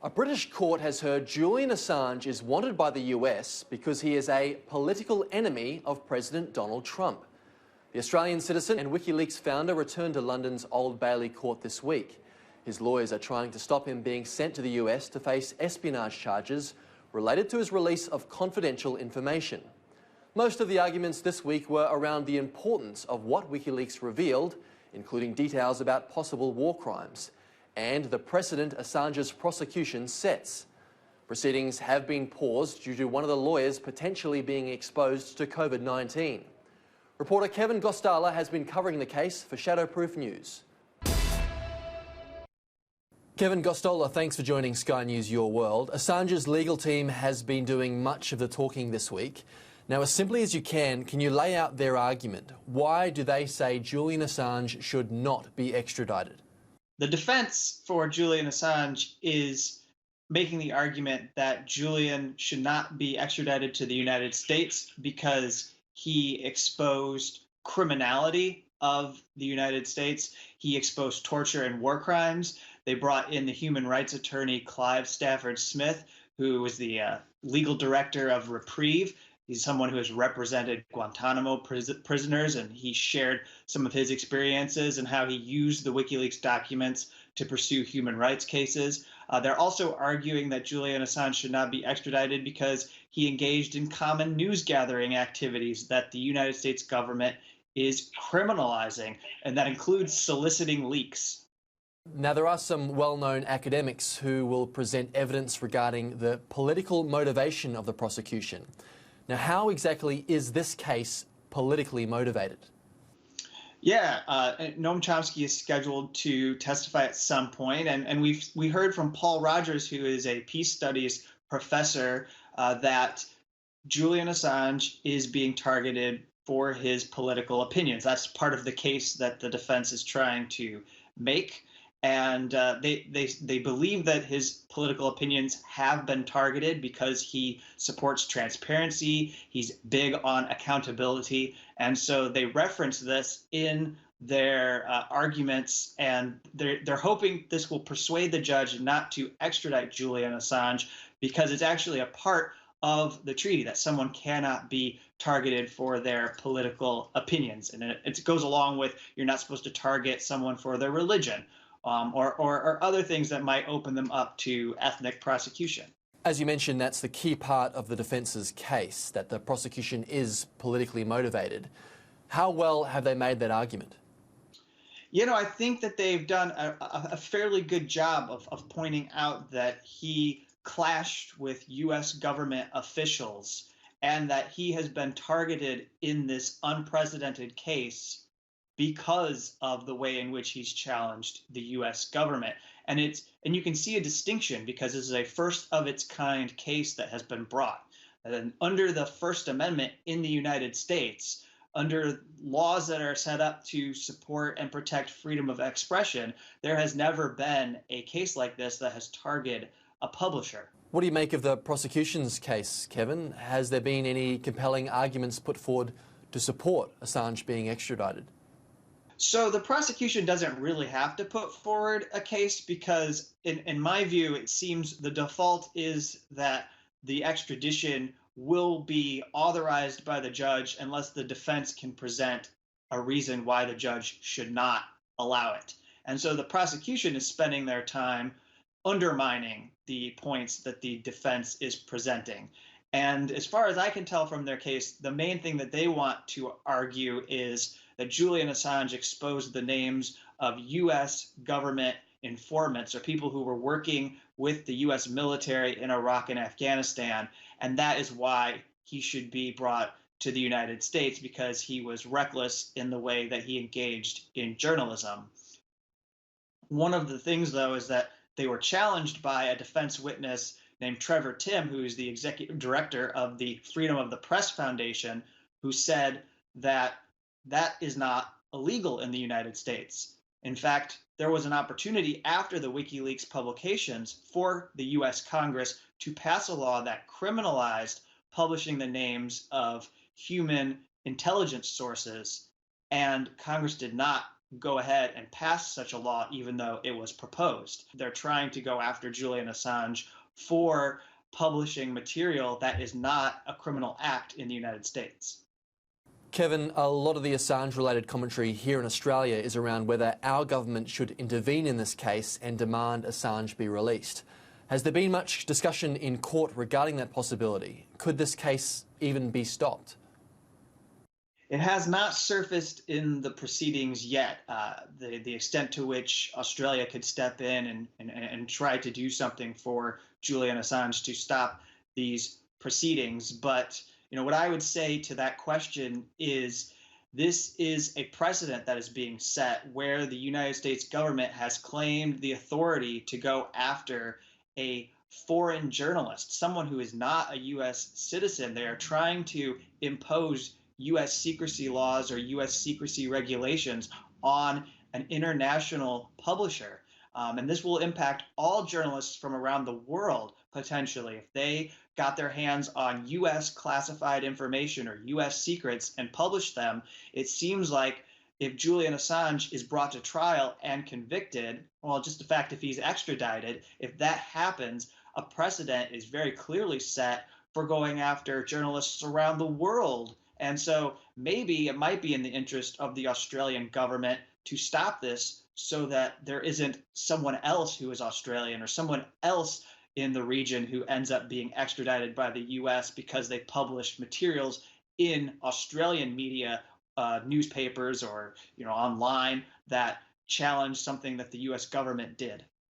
A British court has heard Julian Assange is wanted by the US because he is a political enemy of President Donald Trump. The Australian citizen and WikiLeaks founder returned to London's Old Bailey court this week. His lawyers are trying to stop him being sent to the US to face espionage charges related to his release of confidential information. Most of the arguments this week were around the importance of what WikiLeaks revealed, including details about possible war crimes, and the precedent Assange's prosecution sets. Proceedings have been paused due to one of the lawyers potentially being exposed to COVID-19. Reporter Kevin Gosztola has been covering the case for Shadowproof News. Kevin Gosztola, thanks for joining Sky News Your World. Assange's legal team has been doing much of the talking this week. Now, as simply as you can you lay out their argument? Why do they say Julian Assange should not be extradited? The defense for Julian Assange is making the argument that Julian should not be extradited to the United States because he exposed criminality of the United States. He exposed torture and war crimes. They brought in the human rights attorney Clive Stafford Smith, who was the legal director of Reprieve. He's someone who has represented Guantanamo prisoners, and he shared some of his experiences and how he used the WikiLeaks documents to pursue human rights cases. They're also arguing that Julian Assange should not be extradited because he engaged in common news gathering activities that the United States government is criminalizing, and that includes soliciting leaks. Now, there are some well-known academics who will present evidence regarding the political motivation of the prosecution. Now, how exactly is this case politically motivated? Yeah, Noam Chomsky is scheduled to testify at some point, and we heard from Paul Rogers, who is a peace studies professor, that Julian Assange is being targeted for his political opinions. That's part of the case that the defense is trying to make. And they believe that his political opinions have been targeted because he supports transparency. He's big on accountability. And so they reference this in their arguments, and they're hoping this will persuade the judge not to extradite Julian Assange because it's actually a part of the treaty that someone cannot be targeted for their political opinions. And it goes along with you're not supposed to target someone for their religion. Or other things that might open them up to ethnic prosecution. As you mentioned, that's the key part of the defence's case, that the prosecution is politically motivated. How well have they made that argument? You know, I think that they've done a fairly good job of pointing out that he clashed with U.S. government officials and that he has been targeted in this unprecedented case because of the way in which he's challenged the U.S. government. And you can see a distinction because this is a first of its kind case that has been brought. And under the First Amendment in the United States, under laws that are set up to support and protect freedom of expression, there has never been a case like this that has targeted a publisher. What do you make of the prosecution's case, Kevin? Has there been any compelling arguments put forward to support Assange being extradited? So the prosecution doesn't really have to put forward a case because, in my view, it seems the default is that the extradition will be authorized by the judge unless the defense can present a reason why the judge should not allow it. And so the prosecution is spending their time undermining the points that the defense is presenting. And as far as I can tell from their case, the main thing that they want to argue is that Julian Assange exposed the names of U.S. government informants or people who were working with the U.S. military in Iraq and Afghanistan. And that is why he should be brought to the United States, because he was reckless in the way that he engaged in journalism. One of the things, though, is that they were challenged by a defense witness named Trevor Timm, who is the executive director of the Freedom of the Press Foundation, who said that that is not illegal in the United States. In fact, there was an opportunity after the WikiLeaks publications for the U.S. Congress to pass a law that criminalized publishing the names of human intelligence sources, and Congress did not go ahead and pass such a law, even though it was proposed. They're trying to go after Julian Assange for publishing material that is not a criminal act in the United States. Kevin, a lot of the Assange-related commentary here in Australia is around whether our government should intervene in this case and demand Assange be released. Has there been much discussion in court regarding that possibility? Could this case even be stopped? It has not surfaced in the proceedings yet, the extent to which Australia could step in and try to do something for Julian Assange to stop these proceedings. But what I would say to that question is this is a precedent that is being set where the United States government has claimed the authority to go after a foreign journalist, someone who is not a U.S. citizen. They are trying to impose U.S. secrecy laws or U.S. secrecy regulations on an international publisher. And this will impact all journalists from around the world, potentially. If they got their hands on U.S. classified information or U.S. secrets and published them, it seems like if Julian Assange is brought to trial and convicted, well, just the fact if he's extradited, if that happens, a precedent is very clearly set for going after journalists around the world. And so maybe it might be in the interest of the Australian government to stop this so that there isn't someone else who is Australian or someone else in the region who ends up being extradited by the U.S. because they published materials in Australian media, newspapers or online that challenge something that the U.S. government did.